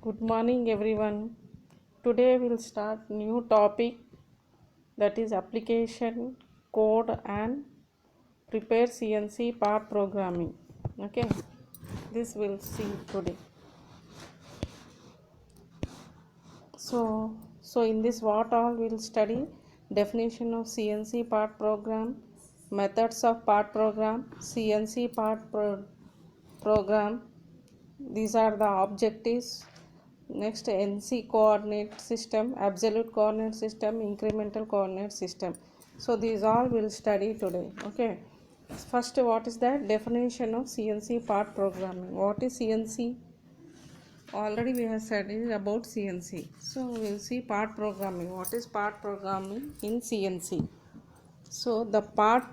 Good morning everyone. Today we'll start new topic, that is application code and prepare CNC part programming. Okay, this we'll see today. So in this what all we'll study: definition of CNC part program, methods of part program, CNC program. These are the objectives. Next, NC coordinate system, absolute coordinate system, incremental coordinate system. So these all we'll study today. Okay. First, what is the definition of CNC part programming? What is CNC? Already we have studied about CNC. So we'll see part programming. What is part programming in CNC? So the part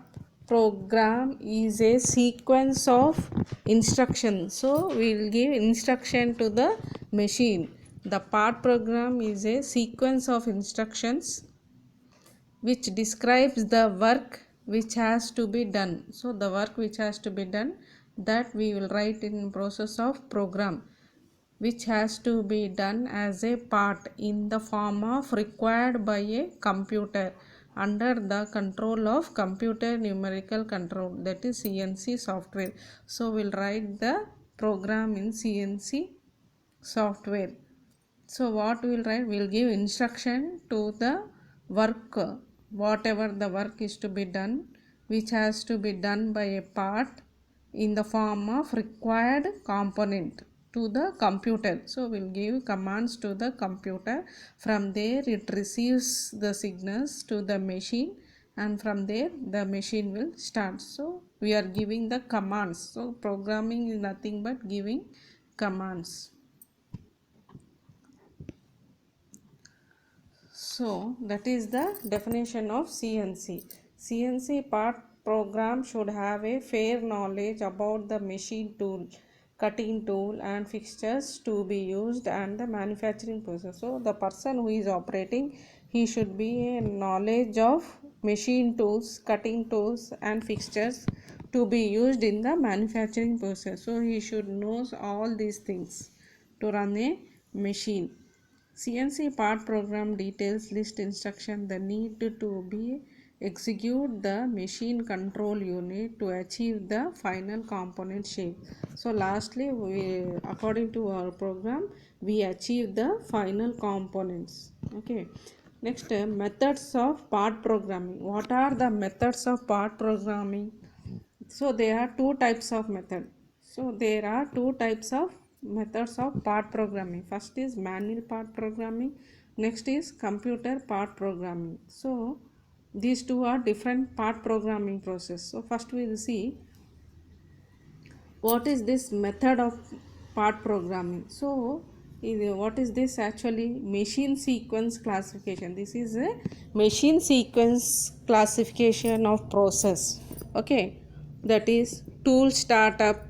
program is a sequence of instructions. So we will give instruction to the machine. The part program is a sequence of instructions which describes the work which has to be done. So the work which has to be done, that we will write in process of program, which has to be done as a part in the form of required by a computer under the control of computer numerical control, that is CNC software. So we'll write the program in CNC software. So what we'll write, we'll give instruction to the work, whatever the work is to be done, which has to be done by a part in the form of required component to the computer. So we'll give commands to the computer. From there it receives the signals to the machine, and from there the machine will start. So we are giving the commands. So programming is nothing but giving commands. So that is the definition of CNC. CNC part program should have a fair knowledge about the machine tool, cutting tool and fixtures to be used and the manufacturing process. So the person who is operating, he should be a knowledge of machine tools, cutting tools and fixtures to be used in the manufacturing process. So he should knows all these things to run a machine. CNC part program details list instruction the need to be execute the machine control unit to achieve the final component shape. So lastly, according to our program, we achieve the final components. Okay. Next, methods of part programming. What are the methods of part programming? So there are two types of method. So there are two types of methods of part programming. First is manual part programming, next is computer part programming. So these two are different part programming process. So first we will see what is this method of part programming. So what is this actually? Machine sequence classification. This is a machine sequence classification of process. Okay, that is tool startup,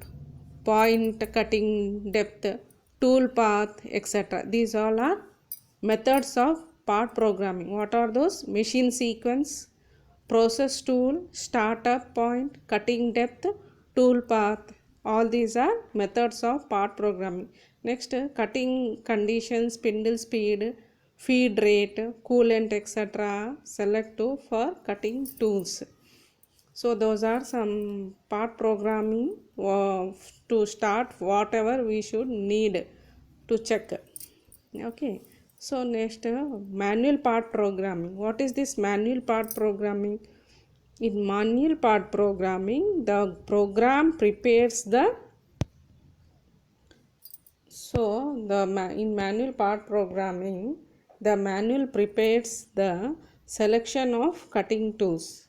point cutting depth, tool path, etc. These all are methods of part programming. What are those? Machine sequence, process tool, startup point, cutting depth, tool path. All these are methods of part programming. Next, cutting conditions, spindle speed, feed rate, coolant, etc. Select for cutting tools. So those are some part programming to start whatever we should need to check. Okay. So next, manual part programming. What is this manual part programming? In manual part programming, the program prepares the in manual part programming, the manual prepares the selection of cutting tools.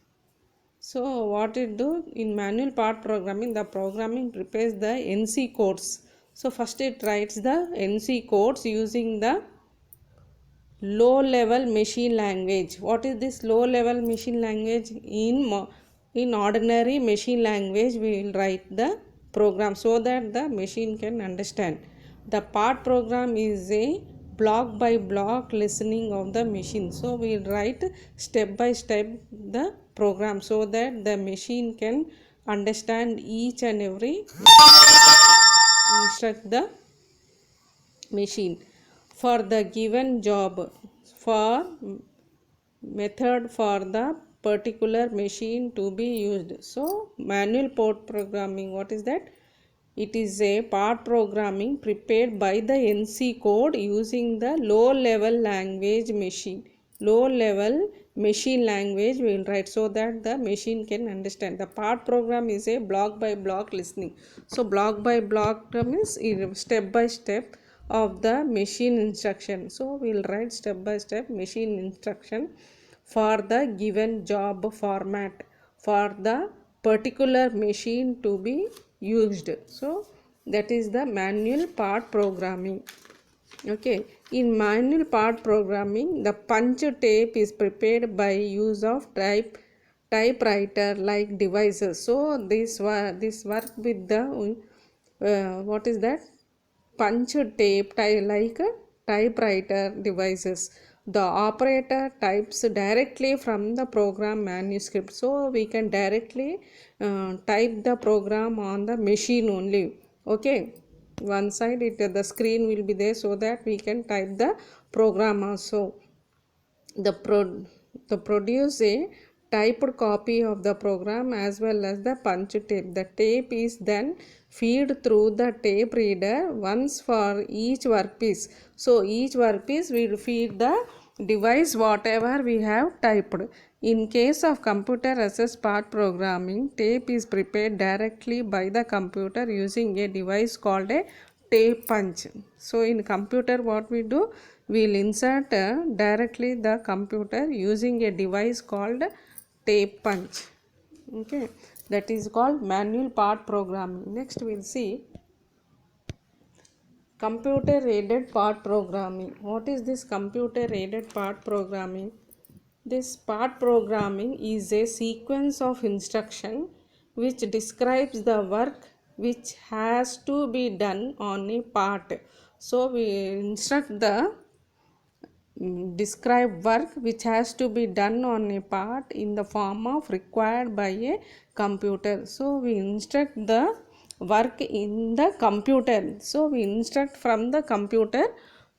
So what it do in manual part programming, the programming prepares the NC codes. So first it writes the NC codes using the low level machine language. What is this low level machine language? In ordinary machine language we will write the program so that the machine can understand. The part program is a block by block listening of the machine. So we will write step by step the program so that the machine can understand each and every instruct the machine for the given job, for method for the particular machine to be used. So manual part programming, what is that? It is a part programming prepared by the NC code using the low level language language we will write so that the machine can understand. The part program is a block by block listening. So block by block means step by step of the machine instruction. So we will write step by step machine instruction for the given job format for the particular machine to be used. So that is the manual part programming. Okay, in manual part programming, the punch tape is prepared by use of typewriter like devices. So this work with the what is that? Punch tape like typewriter devices. The operator types directly from the program manuscript, so we can directly type the program on the machine only. Okay, one side the screen will be there so that we can type the program also. The produce a typed copy of the program as well as the punch tape. The tape is then feed through the tape reader once for each workpiece. So each workpiece will feed the device whatever we have typed. In case of computer assist part programming, tape is prepared directly by the computer using a device called a tape punch. So in computer what we do, we will insert directly the computer using a device called tape punch. Okay, that is called manual part programming. Next we will see computer aided part programming. What is this computer aided part programming? This part programming is a sequence of instruction which describes the work which has to be done on a part. So we instruct the describe work which has to be done on a part in the form of required by a computer. So we instruct the work in the computer. So we instruct from the computer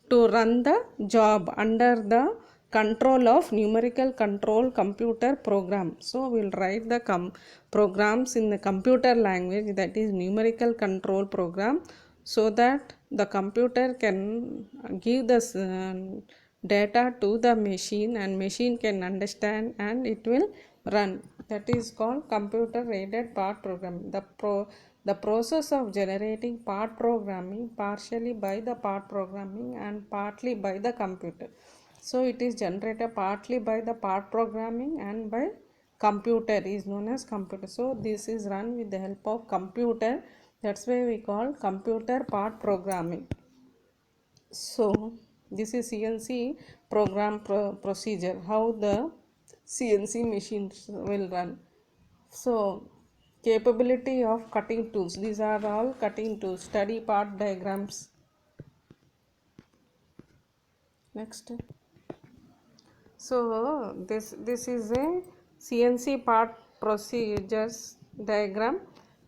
to run the job under the control of numerical control computer program. So we'll write the programs in the computer language, that is numerical control program, so that the computer can give the data to the machine and machine can understand and it will run. That is called computer aided part programming. The process of generating part programming partially by the part programming and partly by the computer. So it is generated partly by the part programming and by computer is known as computer. So this is run with the help of computer. That's why we call computer part programming. So this is CNC program procedure, how the CNC machines will run. So capability of cutting tools, these are all cutting tools. Study part diagrams. Next. So this is a CNC part procedures diagram.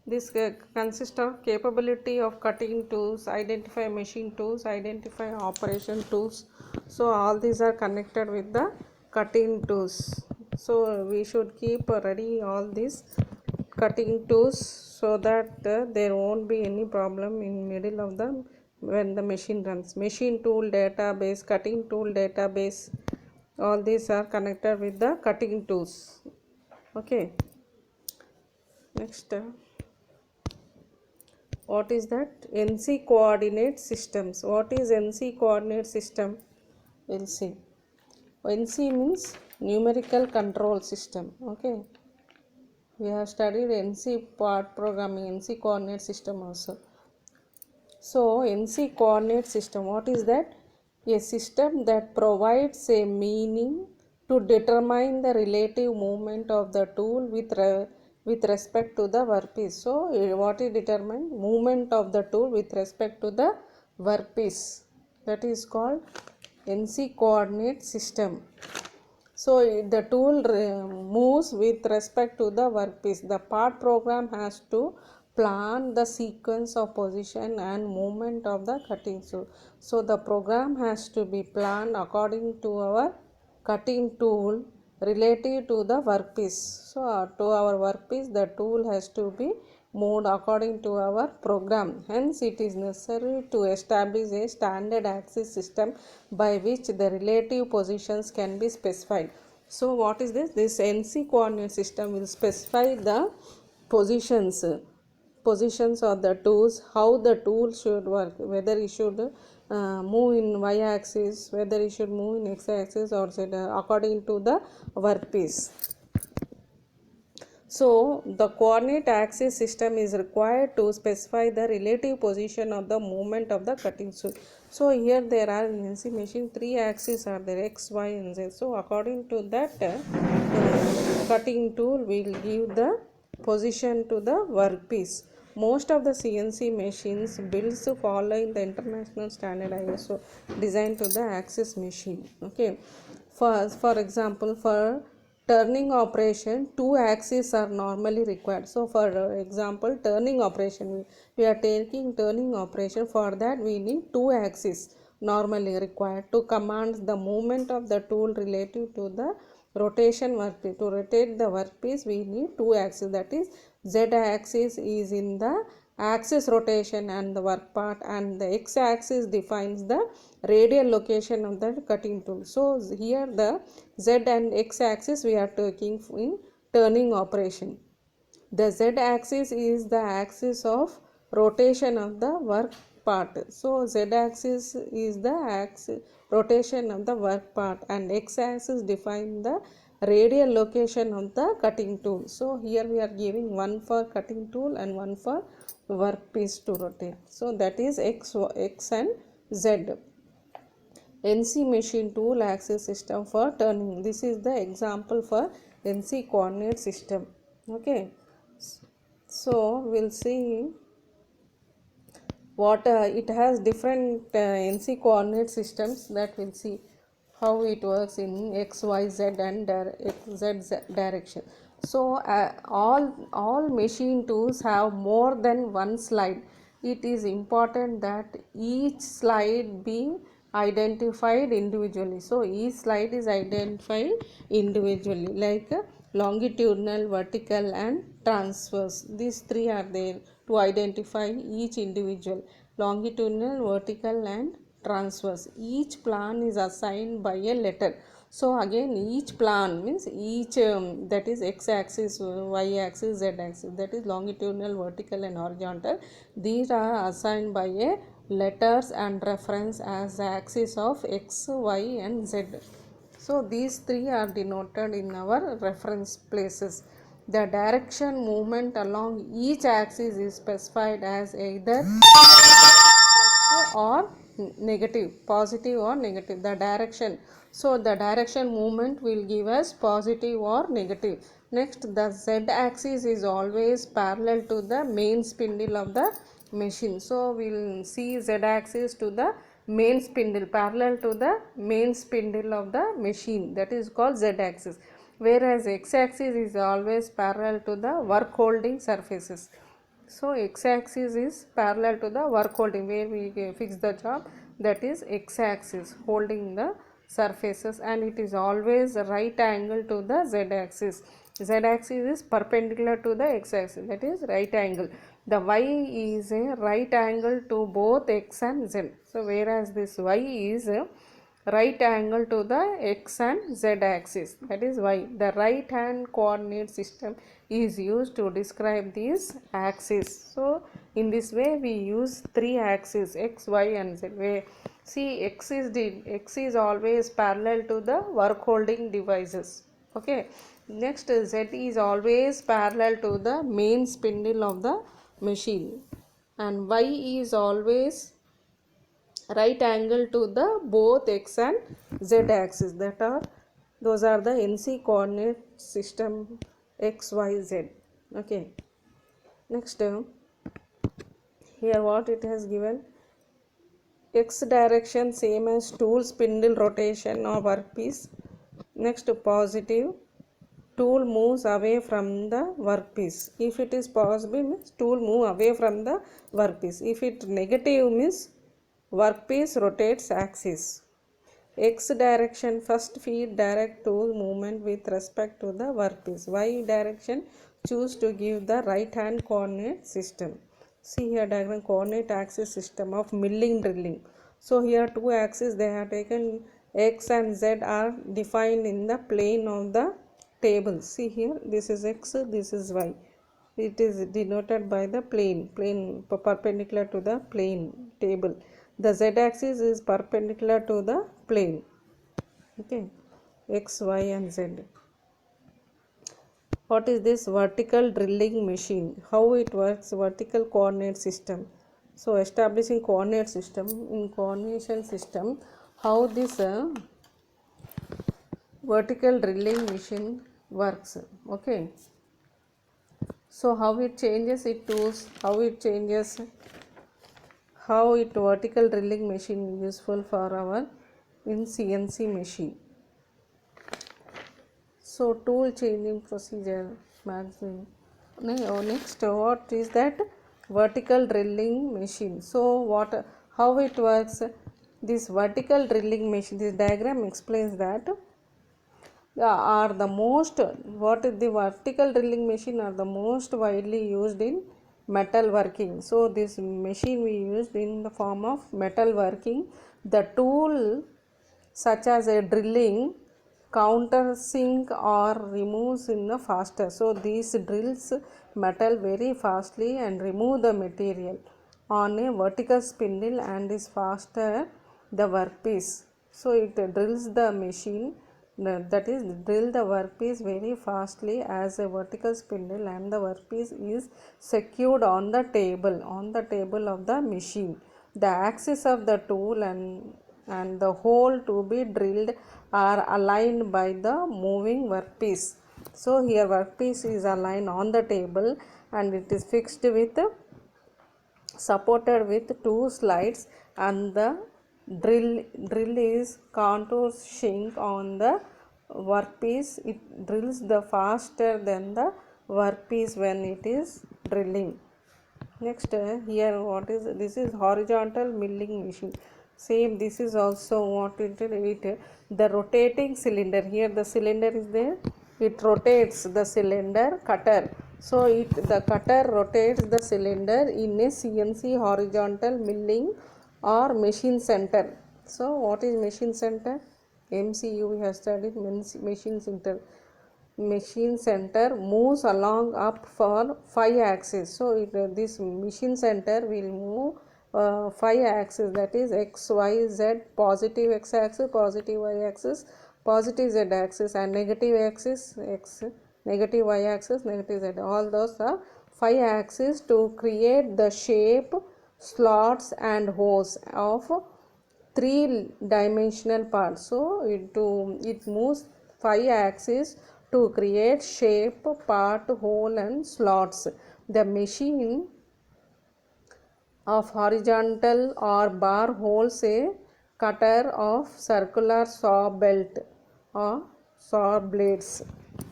This consists of capability of cutting tools, identify machine tools, identify operation tools. So all these are connected with the cutting tools. So we should keep ready all these cutting tools so that there won't be any problem in middle of the when the machine runs. Machine tool database, cutting tool database, all these are connected with the cutting tools. Okay, next what is that? NC coordinate systems. What is NC coordinate system? We'll see. NC means numerical control system. Okay, we have studied NC part programming, NC coordinate system also. So NC coordinate system, what is that? A system that provides a meaning to determine the relative movement of the tool with respect to the workpiece. So what is determined? Movement of the tool with respect to the workpiece. That is called NC coordinate system. So the tool moves with respect to the workpiece. The part program has to plan the sequence of position and movement of the cutting tool. So the program has to be planned according to our cutting tool relative to the workpiece. So to our workpiece, the tool has to be moved according to our program. Hence it is necessary to establish a standard axis system by which the relative positions can be specified. So what is this? This NC coordinate system will specify the positions of the tools, how the tool should work, whether it should move in y axis, whether it should move in x axis, or according to the workpiece. So the coordinate axis system is required to specify the relative position of the movement of the cutting tool. So here there are in NC machine 3 axes are there, x, y and z. So according to that cutting tool will give the position to the workpiece. Most of the CNC machines builds following the international standard ISO designed to the axis machine. Okay, for example, for turning operation, 2 axes are normally required. So for example, turning operation, we are taking turning operation. For that we need 2 axes normally required to command the movement of the tool relative to the rotation workpiece. To rotate the workpiece we need 2 axes, that is z axis is in the axis rotation and the work part, and the x axis defines the radial location of the cutting tool. So here the z and x axis we are taking in turning operation. The z axis is the axis of rotation of the work part. So z axis is the axis rotation of the work part, and x axis define the radial location of the cutting tool. So here we are giving one for cutting tool and one for workpiece to rotate. So that is x and z. NC machine tool axis system for turning. This is the example for NC coordinate system. Okay, so we'll see what it has different NC coordinate systems, that we'll see how it works in x, y, z and z direction. So all machine tools have more than one slide. It is important that each slide be identified individually. So each slide is identified individually, like longitudinal, vertical and transverse. These three are there to identify each individual: longitudinal, vertical and transverse. Each plan is assigned by a letter. So again, each plan means each that is x axis, y axis, z axis, that is longitudinal, vertical and horizontal. These are assigned by a letters and reference as the axis of x, y and z. So these three are denoted in our reference places. The direction movement along each axis is specified as either plus or negative, positive or negative. The direction, so the direction movement will give us positive or negative. Next, the z axis is always parallel to the main spindle of the machine. So we will see z axis to the main spindle, parallel to the main spindle of the machine, that is called z axis, whereas x axis is always parallel to the work holding surfaces. So x axis is parallel to the work holding, where we fix the job, that is x axis holding the surfaces, and it is always right angle to the z axis. Z axis is perpendicular to the x axis, that is right angle. The y is a right angle to both x and z. So whereas this y is a right angle to the x and z axis, that is y. The right hand coordinate system is used to describe these axes. So in this way we use three axes, x, y and z. Where see x is always parallel to the work holding devices. Okay, next z is always parallel to the main spindle of the machine, and y is always right angle to the both x and z axis. Those are the NC coordinate system x, y, z. Okay, next here what it has given: x direction same as tool spindle rotation or workpiece. Next, positive, tool moves away from the workpiece. If it is positive means tool move away from the workpiece. If it negative means workpiece rotates axis. X direction, first feed direct tool movement with respect to the workpiece. Y direction, choose to give the right hand coordinate system. See here diagram, coordinate axis system of milling drilling. So here two axes they have taken, X and Z are defined in the plane of the table. See here, this is X, this is Y. It is denoted by the plane perpendicular to the plane table. The Z axis is perpendicular to the plane. Okay, X, Y and Z. What is this vertical drilling machine? How it works? Vertical coordinate system. So establishing coordinate system, in coordination system, how this vertical drilling machine works. Okay, so how it changes it tools, how it changes, how it vertical drilling machine useful for our in CNC machine. So tool changing procedure maximum. Next, what is that vertical drilling machine? So how it works? This vertical drilling machine, this diagram explains that are the most, what is the vertical drilling machine are the most widely used in metal working. So this machine we used in the form of metal working. The tool such as a drilling countersink or removes in the faster. So these drills metal very fastly and remove the material on a vertical spindle and is faster the workpiece. So it drills the machine, that is drill the workpiece very fastly as a vertical spindle, and the workpiece is secured on the table of the machine. The axis of the tool and the hole to be drilled are aligned by the moving workpiece. So here workpiece is aligned on the table and it is fixed with, supported with two slides, and the drill is contour sink on the workpiece. It drills the faster than the workpiece when it is drilling. Next, here what is this is horizontal milling machine. Same, this is also what it the rotating cylinder. Here the cylinder is there, it rotates the cylinder cutter. So the cutter rotates the cylinder in a CNC horizontal milling or machine center. So what is machine center? MCU we have studied machine center. Machine center moves along up for 5 axes. So this machine center will move 5 axes, that is X, Y, Z, positive X axis, positive Y axis, positive Z axis, and negative axis X, negative Y axis, negative Z. All those are 5 axes to create the shape, slots and holes of 3-dimensional parts. So it moves 5 axes to create shape, part, hole and slots. The machine of horizontal or bar holds a cutter of circular saw belt or saw blades.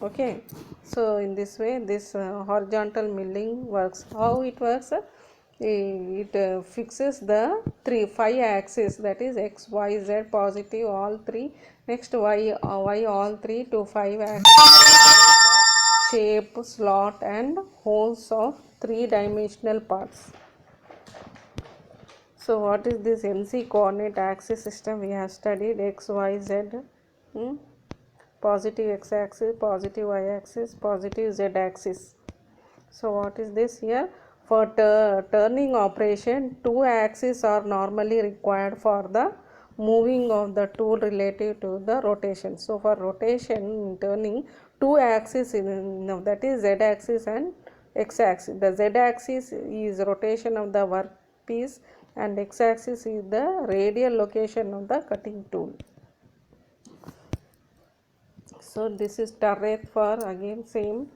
Okay, so in this way this horizontal milling works. How it works? It fixes the 5 axes, that is X, Y, Z, positive all 3, next Y all 3 to 5 axes, shape, slot and holes of 3-dimensional parts. So what is this NC coordinate axis system? We have studied X, Y, Z, positive X axis, positive Y axis, positive Z axis. So what is this here? For turning operation, 2 axes are normally required for the moving of the tool relative to the rotation. So for rotation, turning, 2 axes that is Z axis and X axis. The Z axis is rotation of the workpiece and X axis is the radial location of the cutting tool. So this is turret for again same.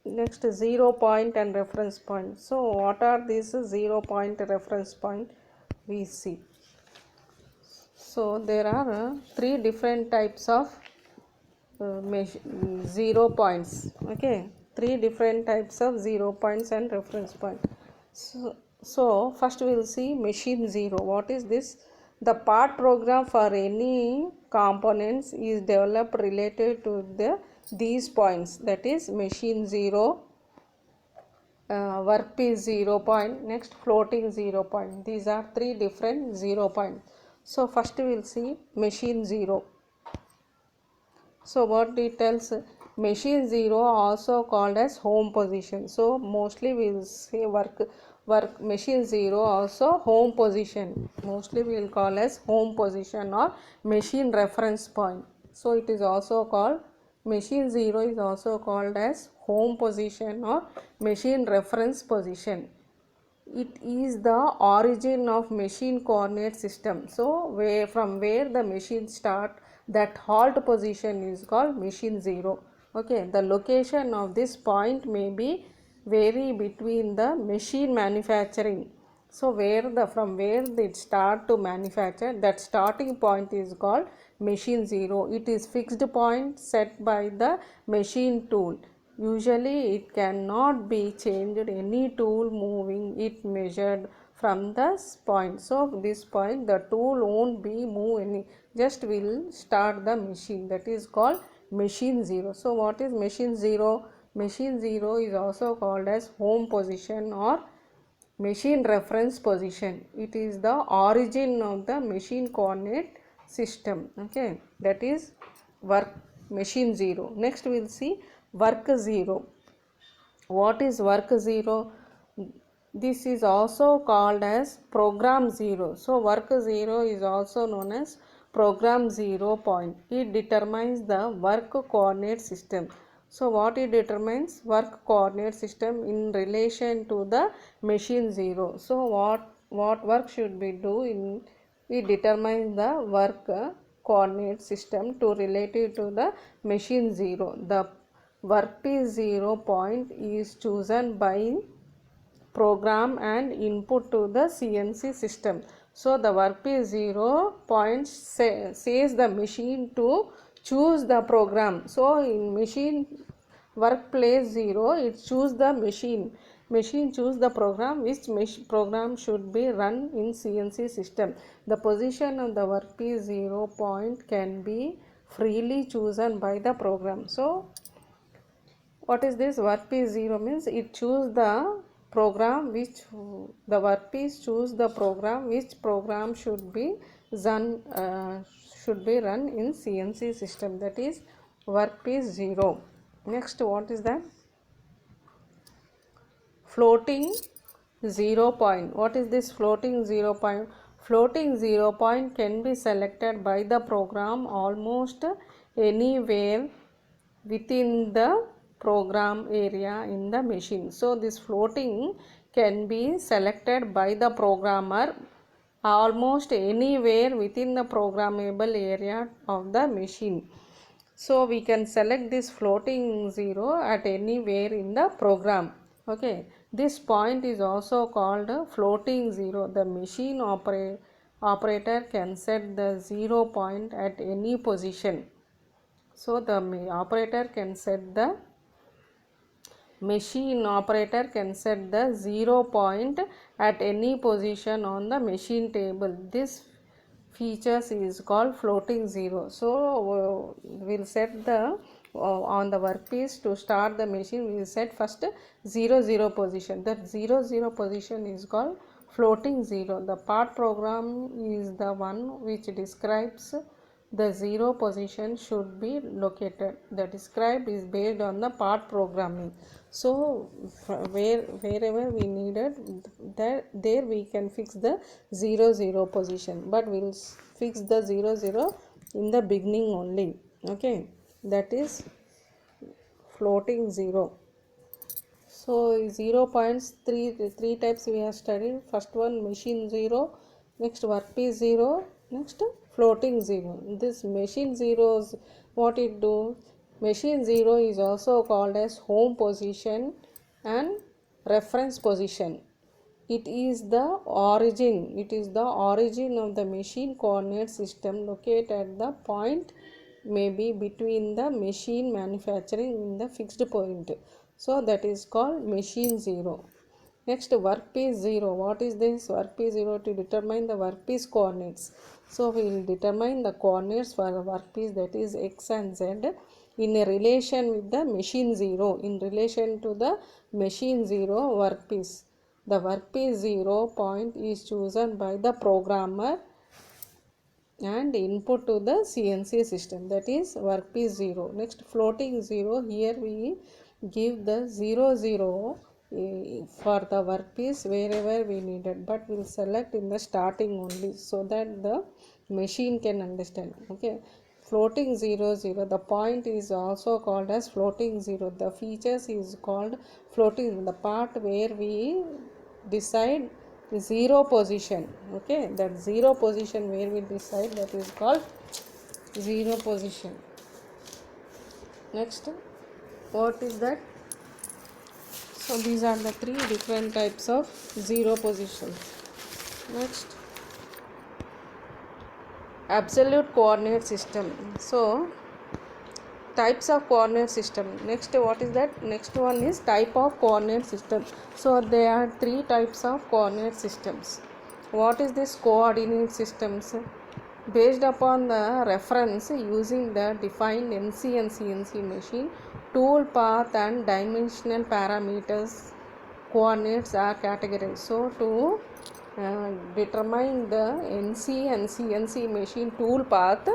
Next, 0 point and reference point. So what are these 0 point reference point? We see. So there are 3 different types of 0 points. Okay, three different types of 0 points and reference point. So first we will see machine 0. What is this? The part program for any components is developed related to these points, that is machine 0, workpiece 0 point, next floating 0 point. These are three different 0 points. So first we will see machine 0. So what it tells, machine 0 also called as home position. So mostly we will say work machine 0 also home position. Mostly we will call as home position or machine reference point. So it is also called machine 0 is also called as home position or machine reference position. It is the origin of machine coordinate system. So from where the machine start, that halt position is called machine 0. Okay, the location of this point may be vary between the machine manufacturing. So from where they start to manufacture, that starting point is called machine 0. It is fixed point set by the machine tool. Usually it cannot be changed, any tool moving it measured from this point. So this point the tool won't be move any, just will start the machine, that is called machine 0. So what is machine 0? Machine 0 is also called as home position or machine reference position. It is the origin of the machine coordinate system. Okay, that is work machine 0. Next we will see work 0. What is work 0? This is also called as program 0. So work 0 is also known as program 0 point. It determines the work coordinate system. So what it determines? Work coordinate system in relation to the machine 0. So what work should we do in, it determines the work coordinate system to relative to the machine 0. The workpiece 0 point is chosen by program and input to the CNC system. So the workpiece 0 point says the machine to choose the program. So in machine workplace 0, it choose the machine choose the program which program should be run in CNC system. The position of the workpiece 0 point can be freely chosen by the program. So what is this? Workpiece 0 means it choose the program which the workpiece choose the program which program should be run in CNC system, that is workpiece 0. Next, what is that? Floating 0 point. What is this floating 0 point? Floating 0 point can be selected by the program almost anywhere within the program area in the machine. So this floating can be selected by the programmer almost anywhere within the programmable area of the machine. So we can select this floating 0 at anywhere in the program. Okay, this point is also called floating 0. The machine operator can set the 0 point at any position. So the operator can set the machine operator can set the 0 point at any position on the machine table. This features is called floating 0. So we'll set the on the workpiece to start the machine, we will set first 0 position. That 0 position is called floating 0. The part program is the one which describes the 0 position should be located. The describe is based on the part programming. So wherever we needed, there we can fix the 0 position, but we'll fix the 0 in the beginning only. Okay, that is floating 0. So 0 points, three types we have studied. First one machine 0, next workpiece 0, next floating 0. This machine 0's, what it do? Machine 0 is also called as home position and reference position. It is the origin of the machine coordinate system located at the point may be between the machine manufacturing in the fixed point. So that is called machine 0. Next, workpiece 0. What is this? Workpiece 0 to determine the workpiece coordinates. So we will determine the coordinates for the workpiece, that is x and z, in a relation with the machine 0. In relation to the machine 0 workpiece. The workpiece 0 point is chosen by the programmer and input to the CNC system, that is workpiece 0. Next, floating 0. Here we give the 0 0 for the workpiece wherever we needed, but we'll select in the starting only so that the machine can understand. Okay, floating 0 0. The point is also called as floating 0. The features is called floating, the part where we decide zero position. Okay, that zero position where we decide, that is called zero position. Next, what is that? So these are the three different types of zero positions. Next, absolute coordinate system. So types of coordinate system. Next, what is that? Next one is type of coordinate system. So there are three types of coordinate systems. What is this coordinate systems? Based upon the reference using the defined NC and CNC machine, tool path and dimensional parameters, coordinates are categorized. So to determine the NC and CNC machine tool path,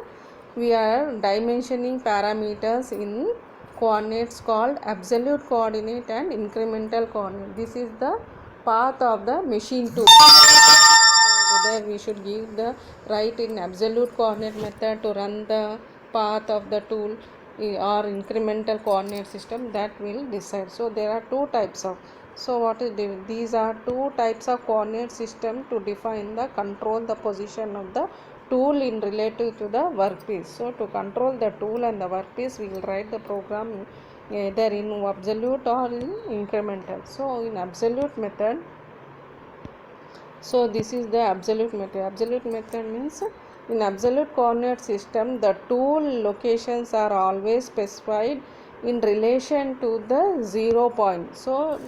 we are dimensioning parameters in coordinates called absolute coordinate and incremental coordinate. This is the path of the machine tool. Whether we should give the right in absolute coordinate method to run the path of the tool or incremental coordinate system, that will decide. So there are two types of. So what is these are two types of coordinate system to define the control the position of the tool in relative to the workpiece. So to control the tool and the workpiece, we will write the program either in absolute or in incremental. So in absolute method, so this is the absolute method. Absolute method means in absolute coordinate system, the tool locations are always specified in relation to the 0 point. So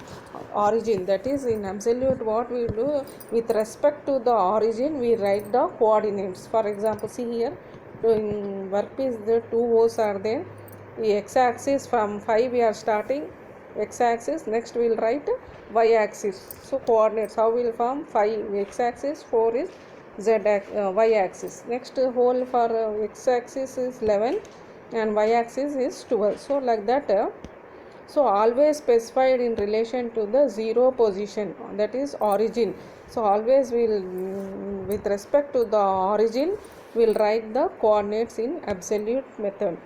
origin, that is in absolute, what we do with respect to the origin, we write the coordinates. For example, see here in workpiece the two holes are there. The x-axis from 5 we are starting, x-axis. Next we will write y-axis. So coordinates how we will form 5 x-axis, 4 is y-axis. Next hole for x-axis is 11 and y-axis is 12. So like that. So always specified in relation to the 0 position, that is origin. So always we will with respect to the origin we will write the coordinates in absolute method.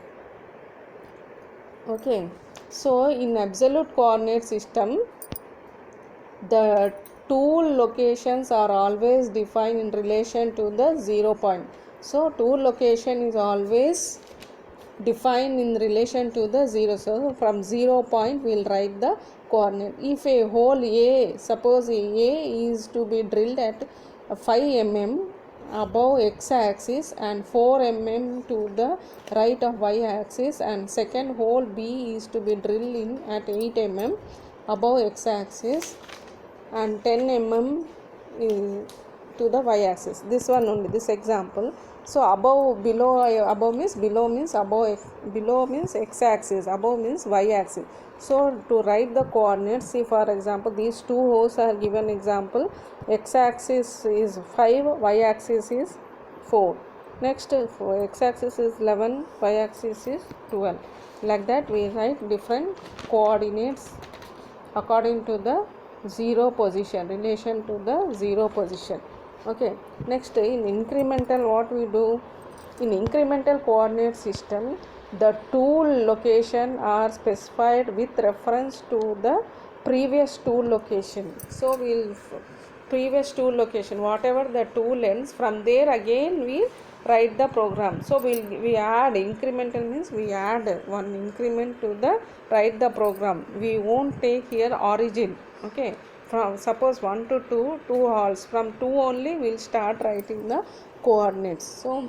Okay, so in absolute coordinate system, the tool locations are always defined in relation to the 0 point. So tool location is always defined in relation to the 0. So from 0 point we will write the coordinate. If a hole A, suppose A is to be drilled at 5 mm above x-axis and 4 mm to the right of y-axis, and second hole B is to be drilled in at 8 mm above x-axis and 10 mm to the y-axis. This one only, this example. So above, below, above means below means above, below means x-axis, above means y-axis. So to write the coordinates, see for example these two holes are given example. X-axis is 5, y-axis is 4. Next x-axis is 11, y-axis is 12. Like that we write different coordinates according to the 0 position, relation to the 0 position. Okay, next in incremental, what we do in incremental coordinate system, the tool location are specified with reference to the previous tool location. So we'll previous tool location, whatever the tool ends, from there again we write the program. So we add incremental means we add one increment to the write the program. We won't take here origin. Okay, from suppose 1 to 2, 2 holes, from 2 only we'll start writing the coordinates. So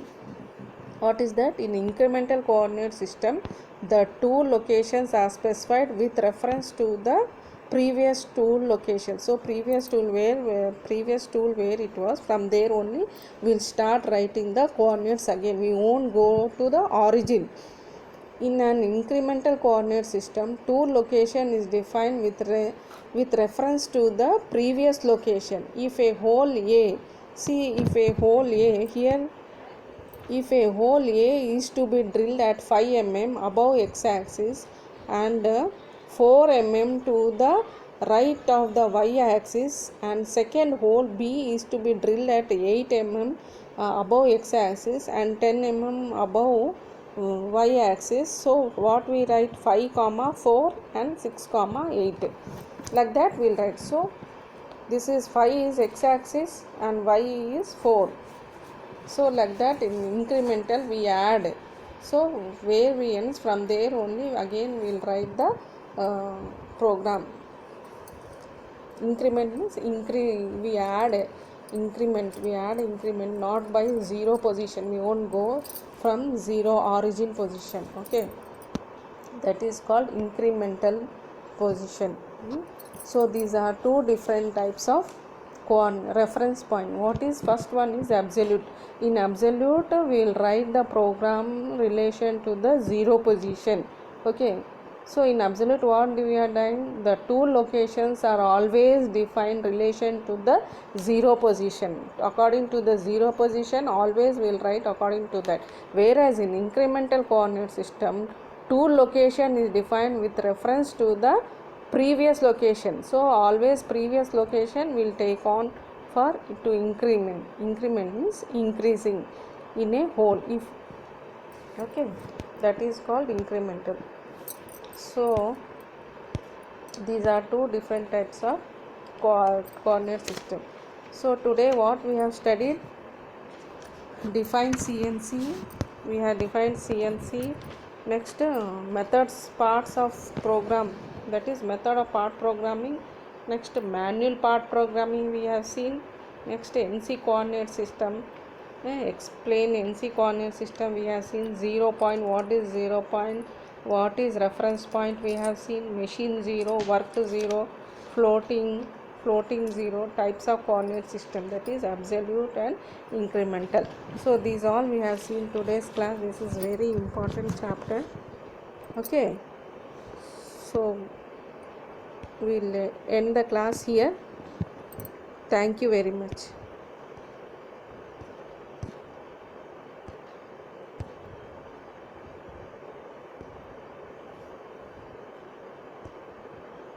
What is that? In incremental coordinate system, the two locations are specified with reference to the previous tool location. So previous tool where it was, from there only we'll start writing the coordinates again. We won't go to the origin. In an incremental coordinate system, tool location is defined with reference to the previous location. If a hole A, see if a hole A here, if a hole A is to be drilled at 5 mm above x-axis and 4 mm to the right of the y-axis, and second hole B is to be drilled at 8 mm above x-axis and 10 mm above y-axis. So what we write? 5 comma 4 and 6 comma 8, like that we'll write. So this is 5 is x-axis and y is 4. So like that in incremental we add. So variance, from there only again we'll write the program. Increment means we add increment not by zero position. We won't go from zero origin position. Okay, that is called incremental position. So these are two different types of reference point. What is first one is absolute. In absolute we will write the program relation to the zero position. Okay, so in absolute what we are doing? The two locations are always defined relation to the zero position. According to the zero position always we will write according to that. Whereas in incremental coordinate system, tool location is defined with reference to the previous location. So always previous location will take on for to increment. Increment means increasing in a whole. If okay, that is called incremental. So these are two different types of coordinate system. So today what we have studied: define CNC. We have defined CNC. Next methods, parts of program, that is method of part programming. Next manual part programming we have seen. Next NC coordinate system, explain NC coordinate system we have seen. 0 point, what is 0 point, what is reference point we have seen. Machine 0, work 0, floating 0, types of coordinate system, that is absolute and incremental. So these all we have seen today's class. This is very important chapter. Okay, so we'll end the class here. Thank you very much.